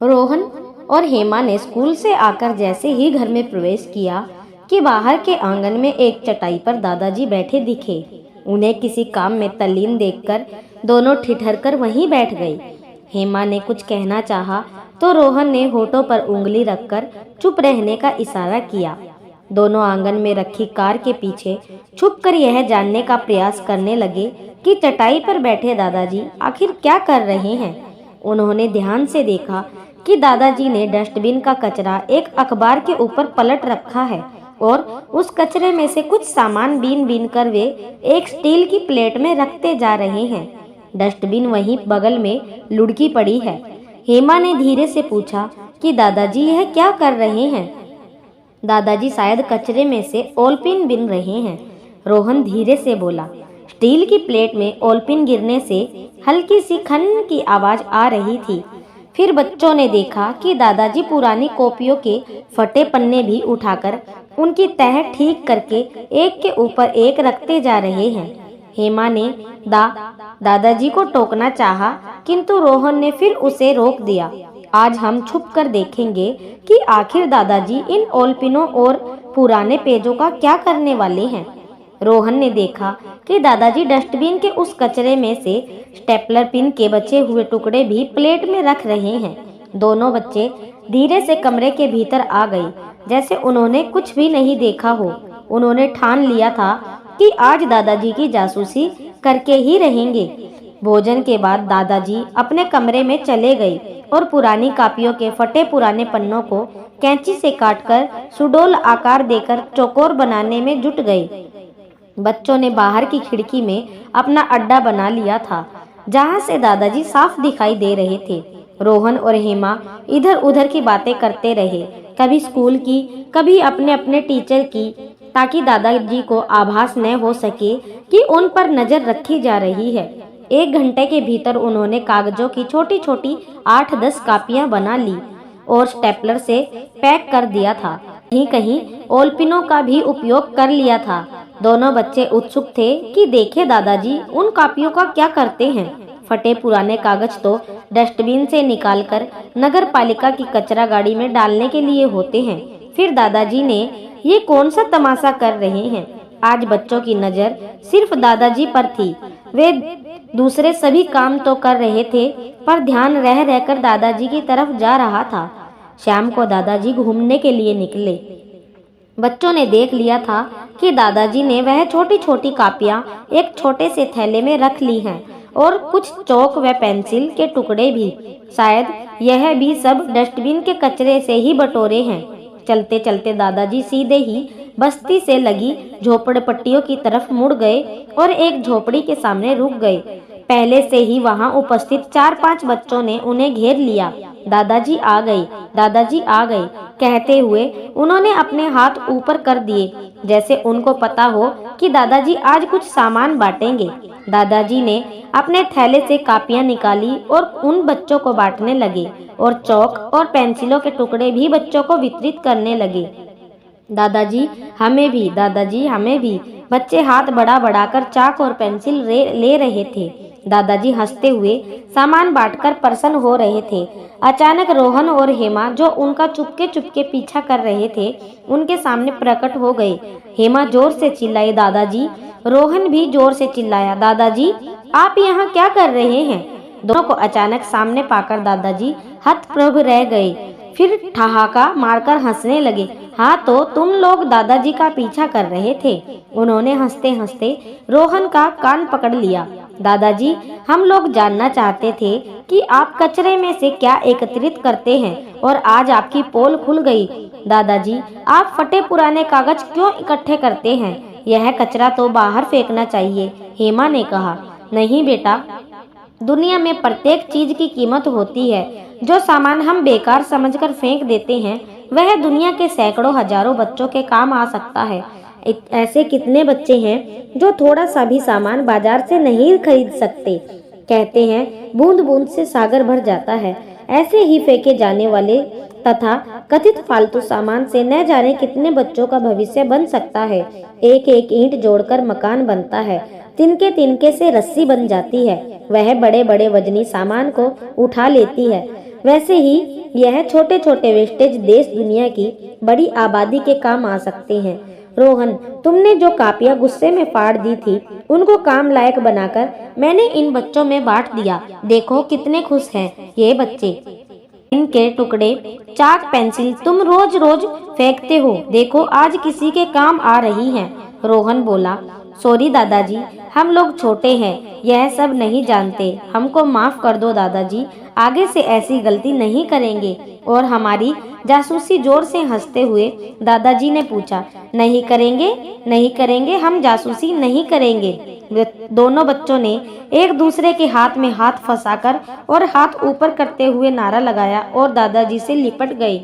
रोहन और हेमा ने स्कूल से आकर जैसे ही घर में प्रवेश किया कि बाहर के आंगन में एक चटाई पर दादाजी बैठे दिखे। उन्हें किसी काम में तल्लीन देखकर दोनों ठिठरकर वहीं बैठ गए। हेमा ने कुछ कहना चाहा तो रोहन ने होठों पर उंगली रखकर चुप रहने का इशारा किया। दोनों आंगन में रखी कार के पीछे छुपकर यह जानने का प्रयास करने लगे कि चटाई पर बैठे दादाजी आखिर क्या कर रहे हैं। उन्होंने ध्यान से देखा कि दादाजी ने डस्टबिन का कचरा एक अखबार के ऊपर पलट रखा है और उस कचरे में से कुछ सामान बीन बीन कर वे एक स्टील की प्लेट में रखते जा रहे हैं। डस्टबिन वहीं बगल में लुढ़की पड़ी है। हेमा ने धीरे से पूछा कि दादाजी यह क्या कर रहे हैं। दादाजी शायद कचरे में से ओलपिन बीन रहे हैं, रोहन धीरे से बोला। स्टील की प्लेट में ओलपिन गिरने से हल्की सी खन की आवाज आ रही थी। फिर बच्चों ने देखा कि दादाजी पुरानी कॉपियों के फटे पन्ने भी उठाकर उनकी तह ठीक करके एक के ऊपर एक रखते जा रहे हैं। हेमा ने दादाजी को टोकना चाहा, किंतु रोहन ने फिर उसे रोक दिया। आज हम छुप कर देखेंगे कि आखिर दादाजी इन ओलपिनों और पुराने पेजों का क्या करने वाले हैं। रोहन ने देखा कि दादाजी डस्टबिन के उस कचरे में से स्टेपलर पिन के बचे हुए टुकड़े भी प्लेट में रख रहे हैं। दोनों बच्चे धीरे से कमरे के भीतर आ गए, जैसे उन्होंने कुछ भी नहीं देखा हो। उन्होंने ठान लिया था कि आज दादाजी की जासूसी करके ही रहेंगे। भोजन के बाद दादाजी अपने कमरे में चले गए और पुरानी कापियों के फटे पुराने पन्नों को कैंची से काटकर सुडौल आकार देकर चौकोर बनाने में जुट गए। बच्चों ने बाहर की खिड़की में अपना अड्डा बना लिया था, जहां से दादाजी साफ दिखाई दे रहे थे। रोहन और हेमा इधर उधर की बातें करते रहे, कभी स्कूल की, कभी अपने अपने टीचर की, ताकि दादाजी को आभास न हो सके कि उन पर नजर रखी जा रही है। 1 घंटे के भीतर उन्होंने कागजों की छोटी छोटी 8-10 कापियां बना ली और स्टेपलर से पैक कर दिया था। कहीं कहीं ओलपिनों का भी उपयोग कर लिया था। दोनों बच्चे उत्सुक थे कि देखे दादाजी उन कापियों का क्या करते हैं। फटे पुराने कागज तो डस्टबिन से निकालकर नगर पालिका की कचरा गाड़ी में डालने के लिए होते हैं। फिर दादाजी ने ये कौन सा तमाशा कर रहे हैं। आज बच्चों की नजर सिर्फ दादाजी पर थी। वे दूसरे सभी काम तो कर रहे थे, पर ध्यान रह रहकर दादाजी की तरफ जा रहा था। शाम को दादाजी घूमने के लिए निकले। बच्चों ने देख लिया था कि दादाजी ने वह छोटी छोटी कापियां एक छोटे से थैले में रख ली हैं और कुछ चौक व पेंसिल के टुकड़े भी। शायद यह भी सब डस्टबिन के कचरे से ही बटोरे हैं। चलते चलते दादाजी सीधे ही बस्ती से लगी झोपड़पट्टियों की तरफ मुड़ गए और एक झोपड़ी के सामने रुक गए। पहले से ही वहां उपस्थित 4-5 बच्चों ने उन्हें घेर लिया। दादाजी आ गए, दादाजी आ गए कहते हुए उन्होंने अपने हाथ ऊपर कर दिए, जैसे उनको पता हो कि दादाजी आज कुछ सामान बांटेंगे। दादाजी ने अपने थैले से कापियां निकाली और उन बच्चों को बांटने लगे और चौक और पेंसिलों के टुकड़े भी बच्चों को वितरित करने लगे। दादाजी हमें भी, दादाजी हमें भी। बच्चे हाथ बढ़ा बढ़ाकर चाक और पेंसिल ले रहे थे। दादाजी हंसते हुए सामान बांटकर प्रसन्न हो रहे थे। अचानक रोहन और हेमा, जो उनका चुपके चुपके पीछा कर रहे थे, उनके सामने प्रकट हो गए। हेमा जोर से चिल्लाई, दादाजी। रोहन भी जोर से चिल्लाया, दादाजी आप यहाँ क्या कर रहे हैं। दोनों को अचानक सामने पाकर दादाजी हतप्रभ रह गए, फिर ठहाका मारकर हंसने लगे। हाँ तो तुम लोग दादाजी का पीछा कर रहे थे। उन्होंने हंसते हंसते रोहन का कान पकड़ लिया। दादाजी हम लोग जानना चाहते थे कि आप कचरे में से क्या एकत्रित करते हैं और आज आपकी पोल खुल गई। दादाजी आप फटे पुराने कागज क्यों इकट्ठे करते हैं, यह कचरा तो बाहर फेंकना चाहिए। हेमा ने कहा, नहीं बेटा, दुनिया में प्रत्येक चीज की कीमत होती है। जो सामान हम बेकार समझकर फेंक देते हैं वह दुनिया के सैकड़ों हजारों बच्चों के काम आ सकता है। ऐसे कितने बच्चे हैं जो थोड़ा सा भी सामान बाजार से नहीं खरीद सकते। कहते हैं बूंद बूंद से सागर भर जाता है। ऐसे ही फेंके जाने वाले तथा कथित फालतू सामान से न जाने कितने बच्चों का भविष्य बन सकता है। एक एक ईंट जोड़कर मकान बनता है, तिनके तिनके से रस्सी बन जाती है। वह बड़े बड़े वजनी सामान को उठा लेती है। वैसे ही यह छोटे छोटे वेस्टेज देश दुनिया की बड़ी आबादी के काम आ सकते हैं। रोहन, तुमने जो कापियाँ गुस्से में फाड़ दी थी, उनको काम लायक बनाकर मैंने इन बच्चों में बांट दिया। देखो कितने खुश हैं ये बच्चे। इनके टुकड़े, चाक, पेंसिल तुम रोज रोज फेंकते हो, देखो आज किसी के काम आ रही हैं। रोहन बोला, सॉरी दादाजी, हम लोग छोटे हैं, यह सब नहीं जानते, हमको माफ कर दो दादाजी, आगे से ऐसी गलती नहीं करेंगे। और हमारी जासूसी, जोर से हंसते हुए दादाजी ने पूछा। नहीं करेंगे, नहीं करेंगे, हम जासूसी नहीं करेंगे। दोनों बच्चों ने एक दूसरे के हाथ में हाथ फंसाकर और हाथ ऊपर करते हुए नारा लगाया और दादाजी से लिपट गए।